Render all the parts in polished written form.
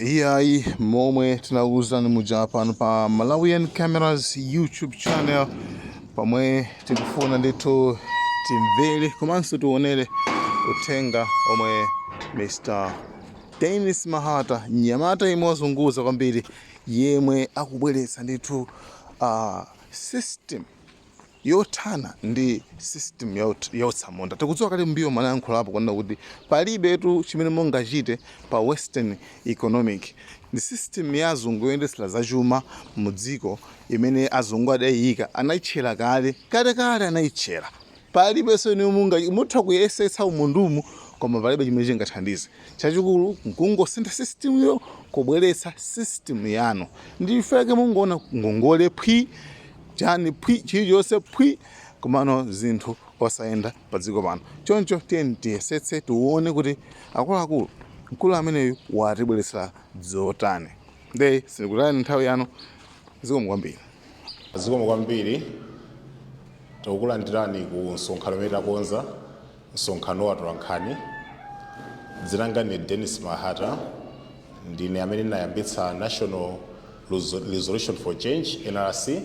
Iyai momwe tinauzani muja pano pa Malawian Cameras YouTube channel pamwe tikufuna ndithu timvere komanso tionere uthenga omwe Mr. Dennis Mahata nyamata imwe wazunguza kwambiri yemwe akubweretsa ndithu system yothana ndi system yautsamonda. Tikudziwa kale mbiyo manayankhulapo kwanena kuti palibetu chimene mungachite pa western economic. Ndi system ya azungu yoyendetsera zachuma mu dziko imene azungu adayiyika, anayitchera kale anayitchera. Palibenso ine mutha kuyesetsa umundumu koma palibe chimene chingathandize. Chachikulu nkungosintha system yo kubweretsa system yanu. Ndifeke mungoona ngongole phwi chani phwi chilichonse phwi komano zinthu osayenda pa dziko pano. Choncho tiyesetse tione kuti akuluakulu mkulu ameneyu watibweretsera zotani. Nde sindikutani nthawi yanu zikomo kwambiri. Zikomo kwambiri tikukulandirani ku msonkhano umene takonza, msonkhano wa tolankhani. Dzina langa ni Dennis Mahata, ndine amene nayambitsa National Resolution for Change NRC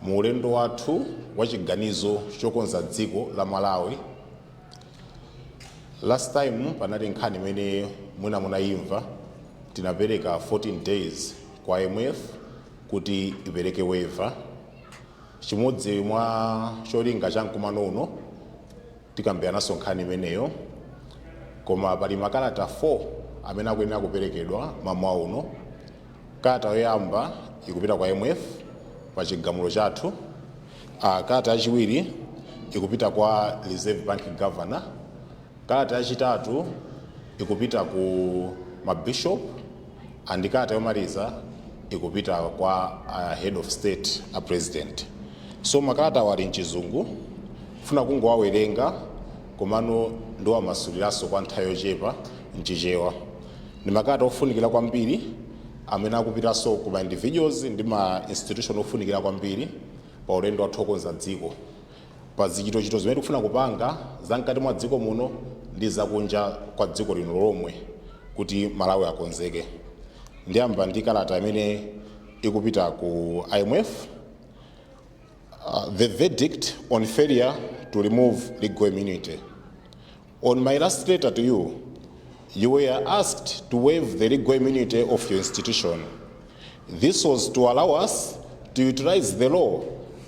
mu ulendo wathu wa chiganizo chokonza dziko la Malawi. Last time panali nkhani imene mwina munayimva, tinapereka 14 days kwa IMF kuti ipereke waiver. Chimodzi mwa cholinga cha mkumano uno tikambiranaso nkhani imeneyo, koma pali makalata 4 amene akuyenera kuperekedwa mamwa uno. Kalata yoyamba ikupita kwa IMF pa chigamulo chathu. Kalata yachiwiri ikupita kwa Reserve Bank Governor. Kalata yachitatu ikupita ku mabishop. And kalata yomaliza ikupita kwa head of state, a president. So makalata wali mchizungu, funa kungowawerenga komano ndo amasuliranso kwa nthawi yochepa mchichewa. Ni makalata ofunikira kwambiri amene akupitanso ku ma individuals ndi ma institution ofunikira kwambiri pa ulendo wathu okonza dziko, pa zichitochito zimene tikufuna kupanga zamkati mwa dziko muno ndi zakunja kwa dziko lino lomwe kuti Malawi akonzeke. Ndiyamba ndi kalata imene ikupita ku IMF. The verdict on failure to remove legal immunity. On my last letter to you, you were asked to waive the legal immunity of your institution. This was to allow us to utilize the law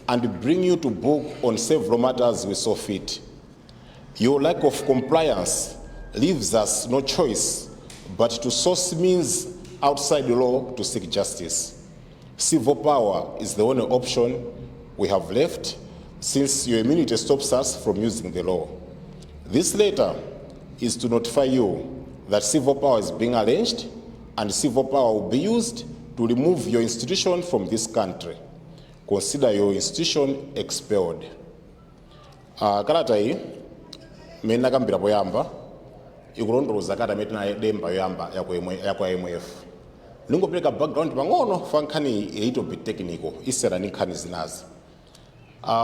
and bring you to book on several matters we saw fit. Your lack of compliance leaves us no choice but to source means outside the law to seek justice. Civil power is the only option we have left, since your immunity stops us from using the law. This letter is to notify you that civil power is being arranged and civil power will be used to remove your institution from this country. Consider your institution expelled. Kalata hii mena kambira poyamba ikulondoloza kalata imene demba yoyamba ya kwa IMF. Ndingopeleka background pang'ono fa nkhani a little bit technical isera ni nkhani zinazi.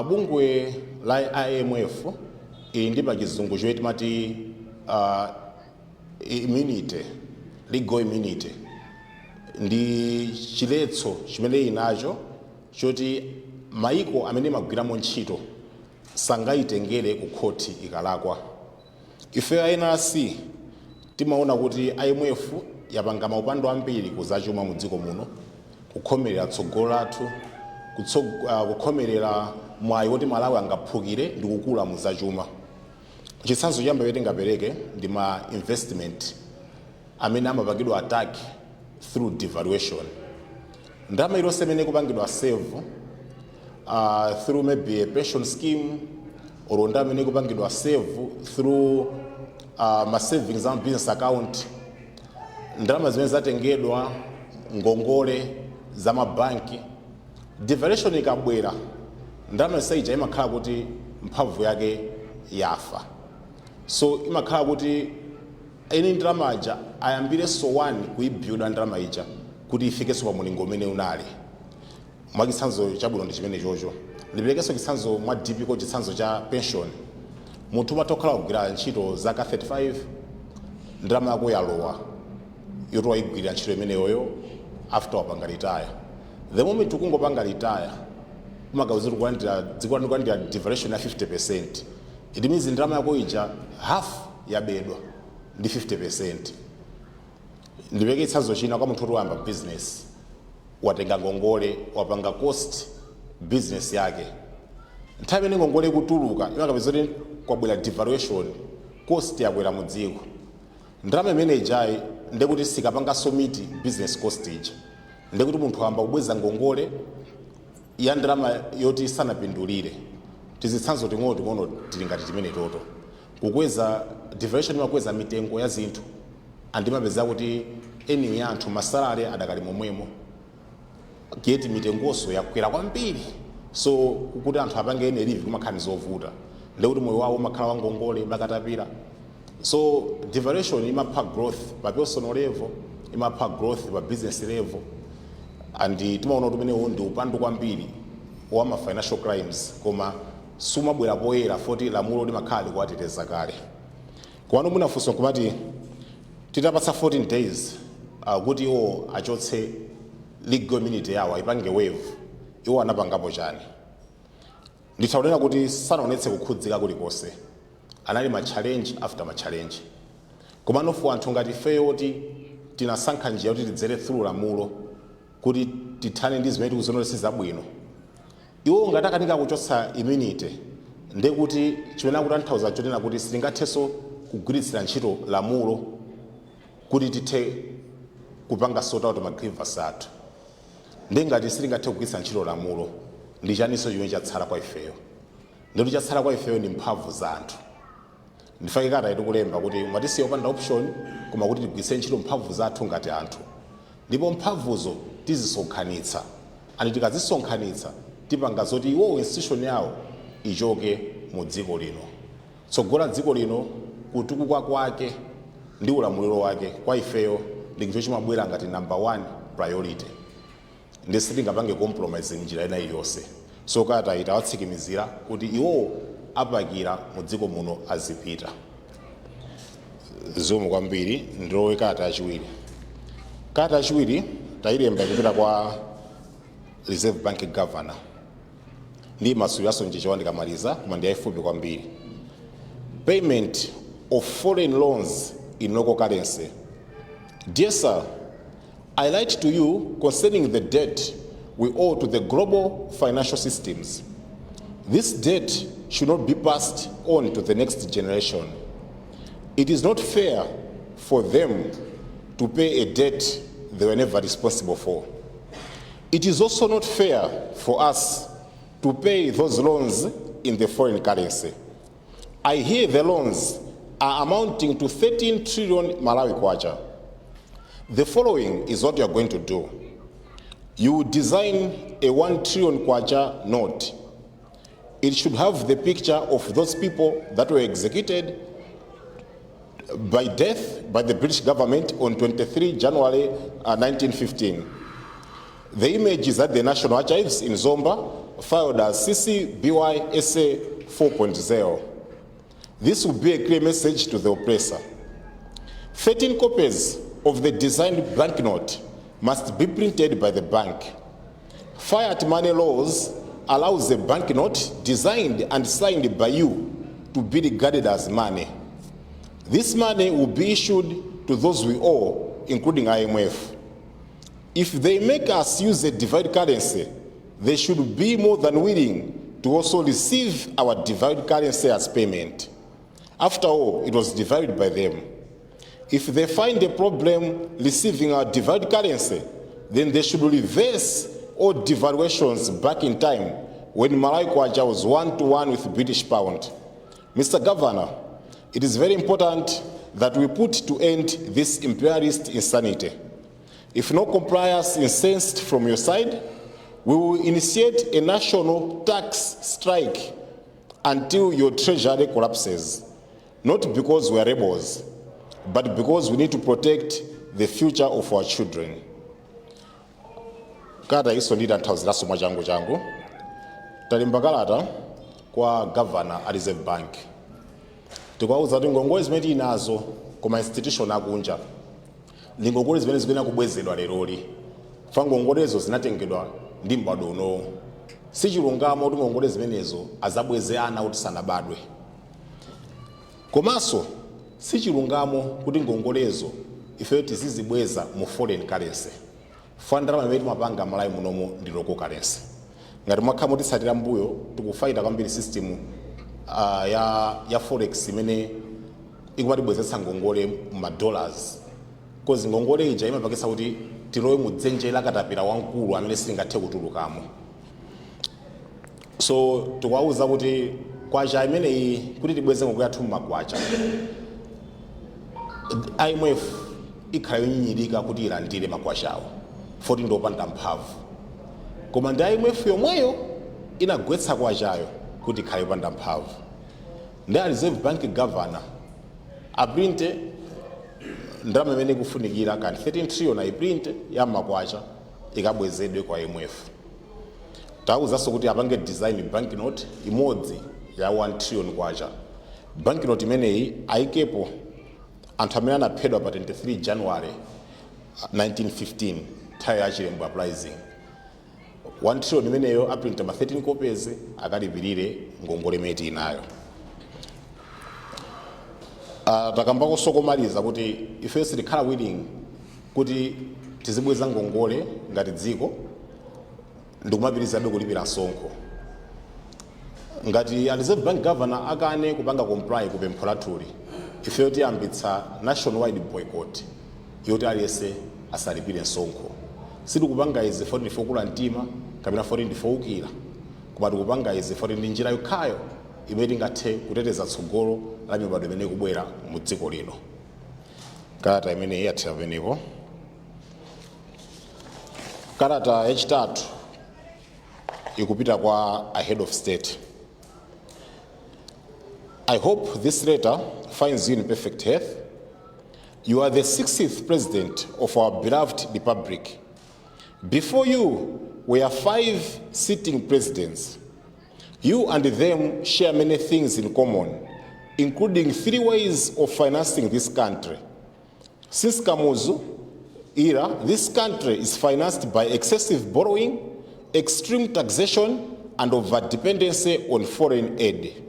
Bungwe la IMF ndi pa chizungu choiti mati immunity, legal immunity, ndi chiletso chimene inacho choti maiko amene magwiramo ntchito sangayitengere ku khoti ikalakwa. Ife NRC timaona kuti IMF yapanga maupando ambiri kuzachuma mu dziko muno, kukhomerera tsogolo lathu, kukhomerera mwayi woti Malawi angaphukire ndi kukula mu zachuma. Chitsanzo chiyamba choti ngapereke ndi ma investment amene amapangidwa attack through devaluation. Ndalama ilonse imene kupangidwa save through maybe a pension scheme, or ndalama imene kupangidwa save through ma savings and business account, ndalama zimene zatengedwa ngongole za mabanki, devaluation ikabwera ndalama isaija imakhala kuti mphamvu yake yafa. So imakhala kuti eni ndalama ija ayambire sowani kuibuilda ndalama ija kuti ifikeso pa mulingo umene unali. Mwa chitsanzo chabwino ndi chimene chocho. Ndiperekenso chitsanzo mwa DP chitsanzo cha pension. Munthu umatokhala kugwira ntchito zaka 35 ndalama yako yalowa. yoti wayigwirira ntchito imeneyoyo after wapanga retire. The moment ukungopanga retire kumagawuzira kulandira devaluation ya 50%. It means ndalama yako ija half yabedwa ndi 50%. Ndipeke chitsanzo china kwa munthu oti wayamba business, watenga ngongole, wapanga cost business yake. Nthawi imene ngongole ikutuluka imakapeza kuti kwabwera devaluation, cost yakwera mu dziko. Ndalama imene ijayi ndekuti sikapanga somiti business cost ija, ndekuti munthu amba kubweza ngongole ya ndalama yoti sanapindulire. Tizitsanzo ting'ono tili ngati timene toto. Kukweza devaluation imakweza mitengo ya zinthu, andimapeza kuti eni ya anthu masalari adakali momwemo, geti mitengoso yakwera kwambiri. So kuti anthu apange ene livi kumakhala zovuta, ndekuti moyo wawo umakhala wangongole bakatapira. So devaluation imapha growth pa personal level, imapha growth pa business level, and timaona kuti umenewo ndi upandu kwambiri wa ma financial crimes, koma sumabwera poyera foti lamulo limakhala likuwateteza kale. Kwanu munafunsa kumati titapatsa 14 days kuti iwo achotse legal immunity yawo ipange waive, iwo anapangapo chani? Ndithaonera kuti sanaonetse kukhudzika kulikonse, anali ma challenge after ma challenge. Koma nofu anthu ngati ifeyo kuti tinasankha njira kuti tidzere through lamulo kuti tithane ndi zimene tikuziona kuti sizabwino. Iwo ngati akanika kuchotsa immunity, ndekuti chimene akutanthauza chonena kuti sitingathenso kugwiritsira ntchito lamulo kuti tithe kupanga sort out ma grievance athu. Ndengati sitingathe kugwiritsa ntchito lamulo, ndi chaniso chimene chatsala kwa ifeyo. Ndikuti chatsala kwa ifeyo ndi mphamvu za anthu. Ndifake kata ikulemba kuti mwatisiya opanda option koma kuti tigwiritse ntchito mphamvu zathu ngati anthu. Ndipo mphamvuzo tizisonkhanitsa. Ani tikazisonkhanitsa tipanga zoti iwo institution yawo ichoke mu dziko lino. Tsogola dziko lino kutukuka kwake ndi ulamuliro wake kwa ifeyo ndi chinthu chimabwera ngati number 1 priority. Ndi sitingapange compromise njira ina iliyonse. So kata itawatsikimizira kuti iwo apakira mu dziko muno azipita. Zomwe kwambiri ndilowe kata yachiwiri. Kata yachiwiri tayilemba kupita kwa Reserve Bank Governor. Ndi masulaso njicho ndikamaliza koma ndi yayifupi kwambiri. Payment of foreign loans in local currency. Dear sir, I write to you concerning the debt we owe to the global financial systems. This debt should not be passed on to the next generation. It is not fair for them to pay a debt they were never responsible for. It is also not fair for us to pay those loans in the foreign currency. I hear the loans are amounting to 13 trillion Malawi kwacha. The following is what you are going to do. You design a 1 trillion kwacha note. It should have the picture of those people that were executed by death by the British government on 23 January 1915. The image is at the National Archives in Zomba, filed as CC-BY SA 4.0. This will be a clear message to the oppressor. 13 copies of the designed banknote must be printed by the bank. Fiat money laws allows a banknote designed and signed by you to be regarded as money. This money will be issued to those we owe, including IMF. If they make us use a divided currency, they should be more than willing to also receive our divided currency as payment. After all, it was divided by them. If they find a problem receiving our divided currency, then they should reverse all devaluations back in time when Malawi kwacha was 1-to-1 with British pound. Mr. Governor, it is very important that we put to end this imperialist insanity. If no compliance is sensed from your side, we will initiate a national tax strike until your treasury collapses. Not because we are rebels, but because we need to protect the future of our children. Kata iso ndida nthauziraso mwa changu. Talimba kalata kwa governor a Reserve Bank. Tikawauza kuti ngongole zimene inazo koma institution akunja. ndi ngongole zimene zikuyenera kubwezedwa leroli fa ngongolezo zinatengedwa ndi m'bado uno. Sichilungamo kuti ngongole zimenezo azabweze ana kuti sanabadwe. Komaso sichilungamo kuti ngongolezo ife tizizibweza mu foreign currency. Fa ndalama imene timapanga Malawi munomu ndi local currency. Ngati mwakhala mutisatira mbuyo tikufaita kwambiri system ya forex imene ikumatibwezetsa ngongole ma dollars. Kozi ngongole ija imapakisa kuti tilowe mu dzenje la katapira wankulu amene sitingathe kutulukamo. So tukwauza kuti kwacha imeneyi kuti tibweze ngongole yathu m'makwacha, IMF ikhala yonyinyirika kuti ilandire makwachawo foti ndiopanda mphamvu. Koma ndi IMF yomweyo inagwetsa kwachayo kuti ikhale yopanda mphamvu. Ndi Reserve Bank Governor aprinte ndalama imene ikufunikira kani 13 trillion iprinte ya makwacha ikabwezedwe kwa IMF. Tawuzanso kuti apange design banknote imodzi ya 1 trillion kwacha. Banknote imeneyi ayikepo anthu amene anaphedwa pa 23 January 1915 nthawi ya chilembo uprising. 1 trillion imeneyo aprinta ma 13 copies akalipirire ngongole imene inayo. Takambako sokomaliza kuti ife sitikhala willing kuti tizibweza ngongole ngati dziko ndikumapitirizabe kulipira msonkho. Ngati Reserve Bank Governor akane kupanga comply kupempho lathuli, ife tiyambitsa nationwide boycott yoti aliyense asalipire msonkho. Sitikupanga izi foti ndifokula mtima kapena foti ndifowukira, koma tikupanga izi foti ndi njira yokhayo imene tingathe kuteteza tsogolo la mibado imene ikubwera mu dziko lino. Kalata imene yathira penepo. Kalata yachitatu ikupita kwa a head of state. I hope this letter finds you in perfect health. You are the 60th president of our beloved republic. Before you were 5 sitting presidents. You and them share many things in common, including 3 ways of financing this country. Since Kamuzu era, this country is financed by excessive borrowing, extreme taxation, and over-dependency on foreign aid.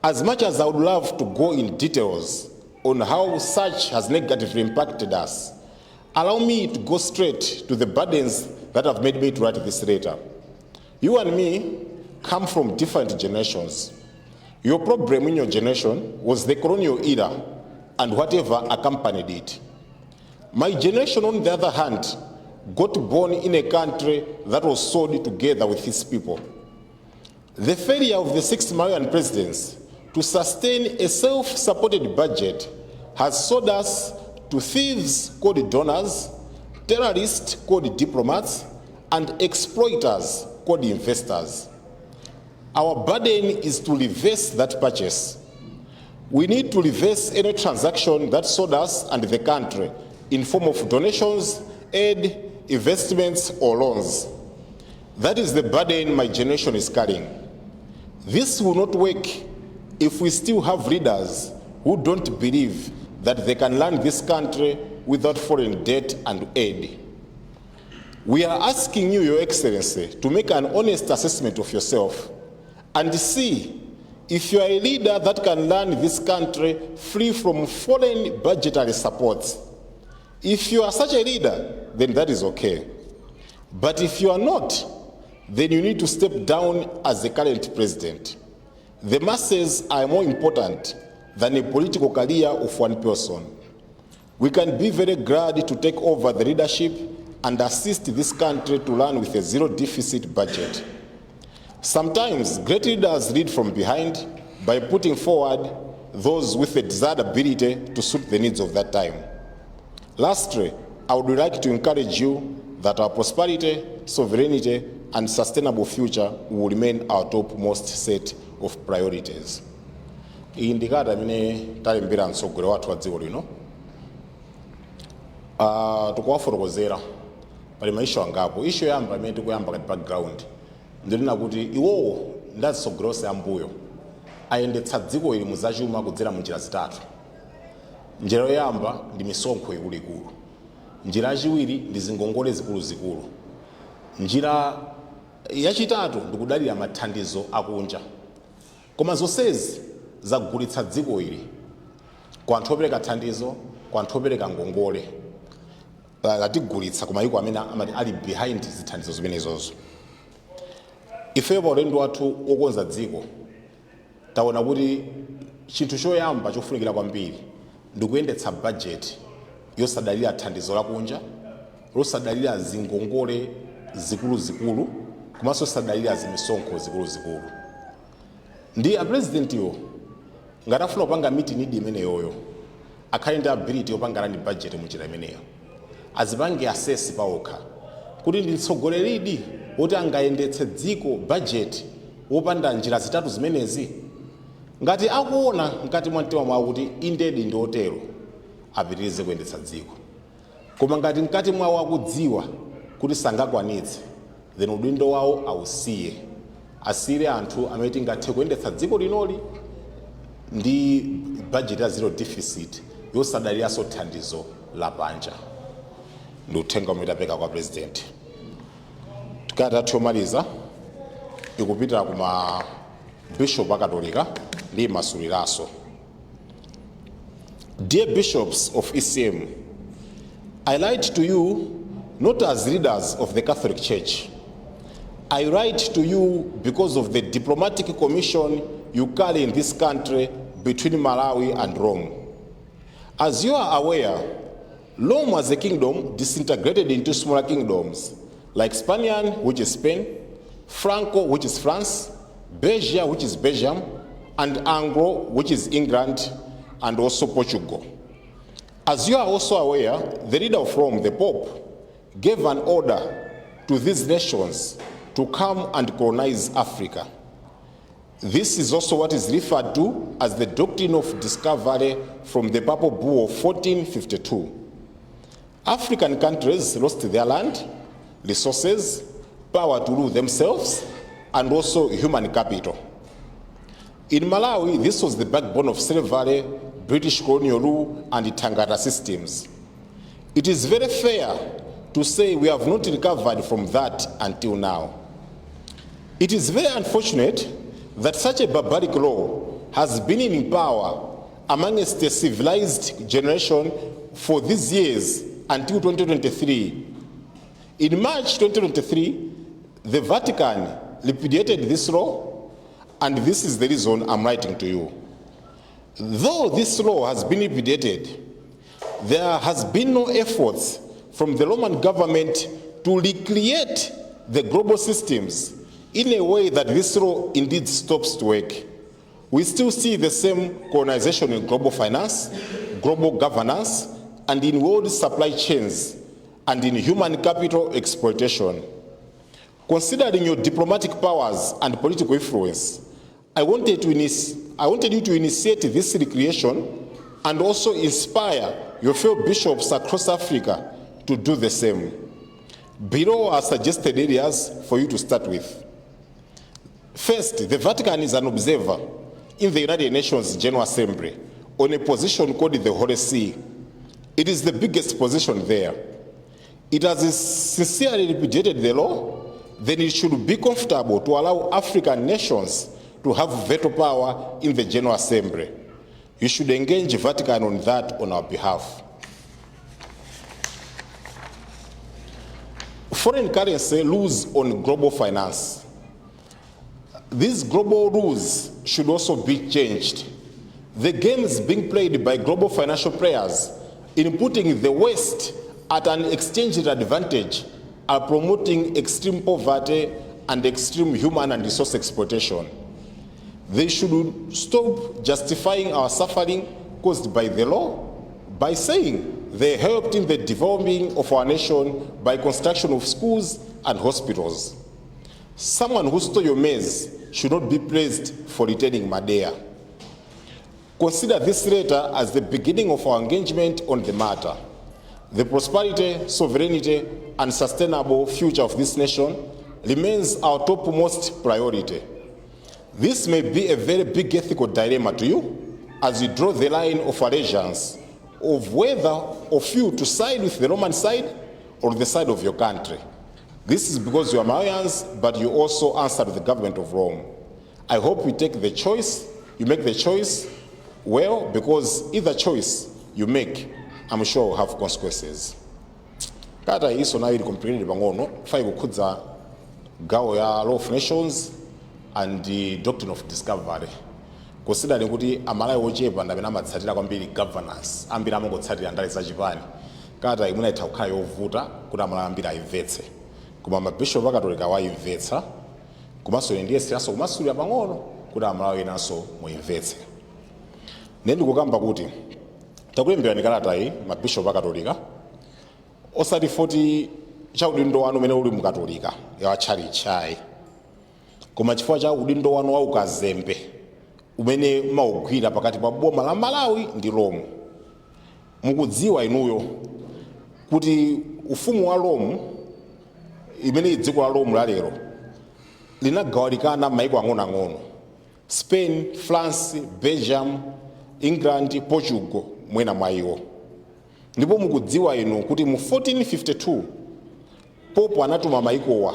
As much as I would love to go in details on how such has negatively impacted us, allow me to go straight to the burdens that have made me to write this letter. You and me come from different generations. Your problem in your generation was the colonial era and whatever accompanied it. My generation, on the other hand, got born in a country that was sewed together with its people. The failure of the 6 Malawian presidents to sustain a self-supported budget has sold us to thieves called donors, terrorists called diplomats, and exploiters called investors. Our burden is to reverse that purchase. We need to reverse any transaction that sold us and the country in form of donations, aid, investments, or loans. That is the burden my generation is carrying. This will not work if we still have leaders who don't believe that they can run this country without foreign debt and aid. We are asking you, Your Excellency, to make an honest assessment of yourself and see if you are a leader that can run this country free from foreign budgetary support. If you are such a leader, then that is okay. But if you are not, then you need to step down as the current president. The masses are more important than a political career of one person. We can be very glad to take over the leadership and assist this country to run with a zero-deficit budget. Sometimes great leaders lead from behind by putting forward those with the desired ability to suit the needs of that time. Lastly, I would like to encourage you that our prosperity, sovereignty, and sustainable future will remain our topmost set of priorities. Iyi ndi kalata imene talembera mtsogoleri wathu wa dziko lino. Tikuwafotokozera pali maisho angapo. Isho yamba imene tikuyamba kati background ndilina kuti iwowo ndazitsogoleri onse ambuyo ayendetsa dziko ili muzachuma kudzera munjira zitatu. Njira yoyamba ndi misonkho ikuluikulu, njira yachiwiri ndi zingongole zikuluzikulu, njira yachitatu ndikudalira mathandizo akunja. Koma zonsezi zagulitsa dziko ili kwa anthu opereka thandizo, kwa anthu opereka ngongole, atigulitsa kwa mayiko amene ali behind zithandizo zimenezozo. Ife pa ulendo wathu okonza dziko taona kuti chinthu choyamba chofunikira kwambiri ndikuyendetsa budget yosadalira thandizo lakunja, losadalira zingongole zikuluzikulu, komanso sadalira zimisonkho zikuluzikulu. Ndi apresidentiwo ngati afuna kupanga meeting idi imeneyoyo akhale ndi ability yopangirani budget munjira imeneyo, azipange assess paokha kuti ndi mtsogoleridi woti angayendetse dziko budget wopanda njira zitatu zimenezi. Ngati akuona ngati mwamtima mwawo kuti indedi ndi otero, apitirize kuyendetsa dziko. Koma ngati mkati mwawo akudziwa kuti sangakwanitse, then udindo wawo awusiye, asire anthu amene tingathe kuyendetsa dziko linoli ndi budget ya zero deficit yosadaliranso thandizo lapanja. Ndi uthenga umene tapeka kwa president. Tikati athomaliza ikupita kuma bishop akatolika ndi masuliraso. Dear bishops of ECM, I write to you not as leaders of the Catholic Church. I write to you because of the diplomatic commission you carry in this country between Malawi and Rome. As you are aware, Rome as a kingdom disintegrated into smaller kingdoms like Spanian, which is Spain, Franco, which is France, Belgia, which is Belgium, and Anglo, which is England, and also Portugal. As you are also aware, the leader of Rome, the Pope, gave an order to these nations to come and colonize Africa. This is also what is referred to as the doctrine of discovery from the Papal Bull of 1452. African countries lost their land, resources, power to rule themselves, and also human capital. In Malawi, this was the backbone of slavery, British colonial rule, and the Tangata systems. It is very fair to say we have not recovered from that until now. It is very unfortunate that such a barbaric law has been in power amongst a civilized generation for these years until 2023. In March 2023, the Vatican repudiated this law, and this is the reason I'm writing to you. Though this law has been repudiated, there has been no efforts from the Roman government to recreate the global systems in a way that this law indeed stops to work. We still see the same colonization in global finance, global governance, and in world supply chains, and in human capital exploitation. Considering your diplomatic powers and political influence, I wanted you to initiate this recreation and also inspire your fellow bishops across Africa to do the same. Below are suggested areas for you to start with. First, the Vatican is an observer in the United Nations General Assembly on a position called the Holy See. It is the biggest position there. It has sincerely repudiated the law, then it should be comfortable to allow African nations to have veto power in the General Assembly. You should engage the Vatican on that on our behalf. Foreign currency rules on global finance. These global rules should also be changed. The games being played by global financial players in putting the West at an exchange advantage are promoting extreme poverty and extreme human and resource exploitation. They should stop justifying our suffering caused by the law by saying they helped in the developing of our nation by construction of schools and hospitals. Someone who stole your maize should not be praised for returning Madea. Consider this letter as the beginning of our engagement on the matter. The prosperity, sovereignty, and sustainable future of this nation remains our topmost priority. This may be a very big ethical dilemma to you as you draw the line of allegiance of whether of you to side with the Roman side or the side of your country. This is because you are Malawians, but you also answer to the government of Rome. I hope you take the choice, you make the choice well, because either choice you make, I'm sure will have consequences. Kata iso na ili complicated bangono, fai kukhudza gawo ya law of nations and the doctrine of discovery. Considering kuti amalawi ochepa ndamene amatsatira kwambiri governance, ambiri amangotsatira ndale zachipani. Kata imene itha kukhala yovuta kuti amalawi ambiri ayimvetse. Koma mabishopu akatolika wayimvetsa, komanso ndiye siraso kumasulira pang'ono kuti amalawi enanso muyimvetse. Ndikukamba kuti takulembera kalata iyi mabishopu akatolika osati foti chaudindo wanu umene uli mukatolika ya chalichayi, koma chifukwa cha udindo wanu wa ukazembe umene maugwira pakati pa boma la Malawi ndi Rome. Mukudziwa inuyo kuti ufumu wa Rome, imene dziko la Rome lalero linagawanikana maiko ang'onoang'ono: Spain, France, Belgium, England, Portugal mwena mwa iwo. Ndipo mukudziwa inu kuti mu 1452 Pope anatuma maikowa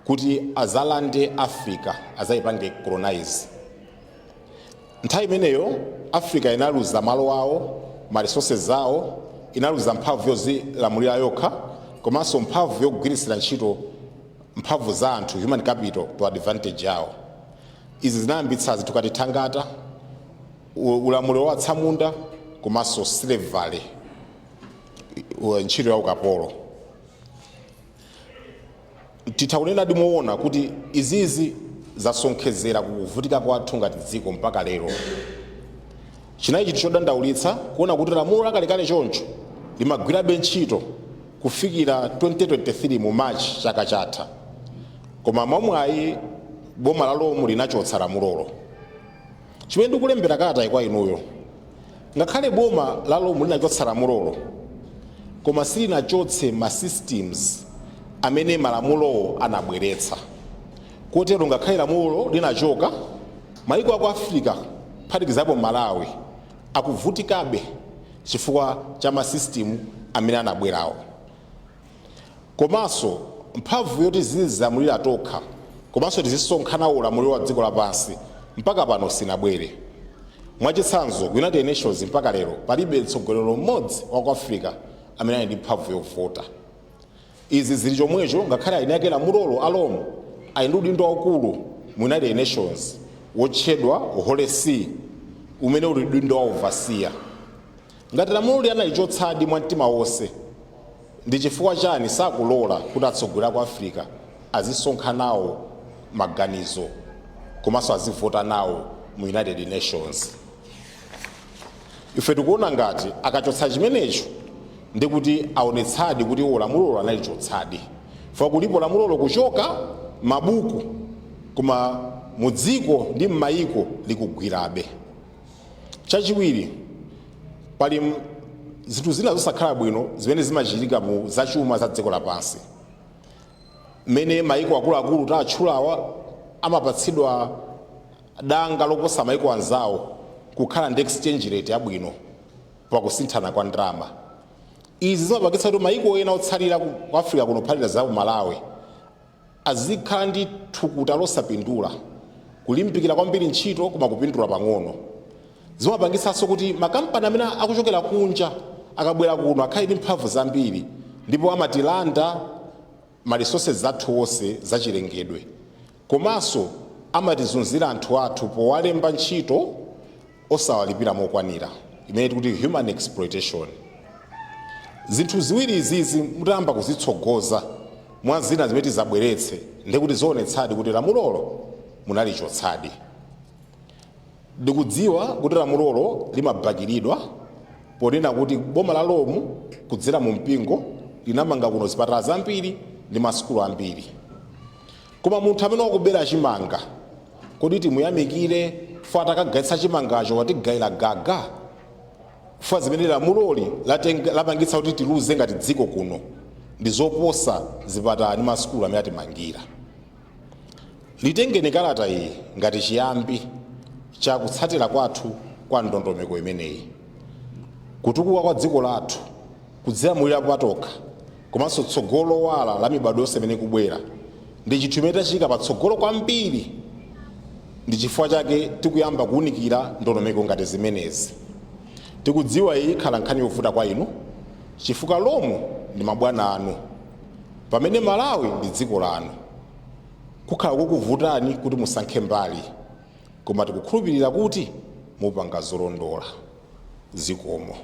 kuti azalande Africa, azayipange colonize. Nthawi imeneyo Africa inaluza malo awo, ma resources awo, inaluza mphamvu yozilamulira yokha, komanso mphamvu yogwirisira ntchito mphamvu za anthu, human capital, to advantage yawo. Izi zinayambitsa zitukati thangata, ulamuliro wa atsamunda, komanso slavery, ntchito ya ukapolo. Titakunena dimuona kuti izizi zasonkhezera kuvutika kwathu ngati dziko mpaka lero. Chinayi chinthu chodandaulitsa kuona kuti lamulo lakalekale choncho limagwirabe ntchito kufikira 2023 mu March chaka chatha. Koma momwe boma la Rome linachotsa lamulolo. Chimene ndikulembera kalata kwa inuyo, ngakhale boma la Rome linachotsa lamulolo, koma silinachotse ma systems amene malamulo anabweretsa. Kotero ngakhale lamulo linachoka, maiko aku Africa phatikizapo Malawi akuvutikabe chifukwa cha ma system amene anabwerawo. Komanso mphamvu yoti zizilamulira tokha, komanso tizisonkhanawo ulamuliro wa dziko lapansi mpaka pano sinabwere. Mwachitsanzo, United Nations mpaka lero palibe mtsogoleri mmodzi wa ku Africa amene ali ndi mphamvu yovota. Izi zili chomwecho ngakhale aine ake lamulolo a Rome ali ndi udindo waukulu mu United Nations wotchedwa Holy See, umene uli udindo wa overseer. Ngati lamulo linalichotsadi mwa mtima wonse, ndi chifukwa chani sakulola kuti atsogoleri ku Africa azisonkhanawo maganizo komanso azivota nawo mu United Nations? Ife tikuona ngati akachotsa chimenecho ndi kuti aonetsadi kuti lamulo analichotsadi. Fa kulipo lamulo kuchoka mabuku, koma mudziko ndi m'mayiko likugwirabe. Chachiwiri, pali zinthu zina zosakhala bwino zimene zimachitika mu zachuma za dziko lapansi, mmene mayiko akuluakulu tatchulawa amapatsidwa danga loposa mayiko anzawo kukhala ndi exchange rate yabwino pakusinthana kwa ndalama. Izi zimapangitsa kuti mayiko ena otsalira ku Africa kuno phalira za Malawi azikhala ndi thukuta losapindula, kulimbikira kwambiri ntchito koma kupindula pang'ono. Zimapangitsanso kuti makampani amene akuchokera kunja akabwera kuno akhale ndi mphamvu zambiri, ndipo amatilanda ma resources athu onse zachilengedwe, komanso amatizunzira anthu athu powalemba ntchito osawalipira mokwanira, imene tikuti human exploitation. Zinthu ziwiri izizi mutayamba kuzitsogoza mwa zina zimene tizabweretse, ndikuti zionetsadi kuti lamulolo munalichotsadi. Ndikudziwa kuti lamulolo limabakiridwa ponena kuti boma la Rome kudzera mu mpingo linamanga kuno zipatala zambiri ndi masukulu ambiri. Koma munthu amene wakubera chimanga, kodi timuyamikire fa atakagaitsa chimangacho watigayira gaga? Fa zimene lamuloli lapangitsa kuti tiluze ngati dziko kuno ndi zoposa zipatala ndi masukulu amene atimangira. Litengeni kalata iyi ngati chiyambi cha kutsatira kwathu kwa ndondomeko imeneyi. kutukuka kwa dziko lathu kudzilamulira patokha komanso tsogolo wala la mibado yonse imene ikubwera ndi chinthu chimene tachika patsogolo kwambiri. Ndi chifukwa chake tikuyamba kuwunikira ndondomeko ngati zimenezi. Tikudziwa iyi ikhala nkhani yovuta kwa inu chifukwa lomwe ndi mabwana anu pamene Malawi ndi dziko lanu. Kukhala kukuvutani kuti musankhe mbali, koma tikukhulupirira kuti mupanga zolondola. Zikomo.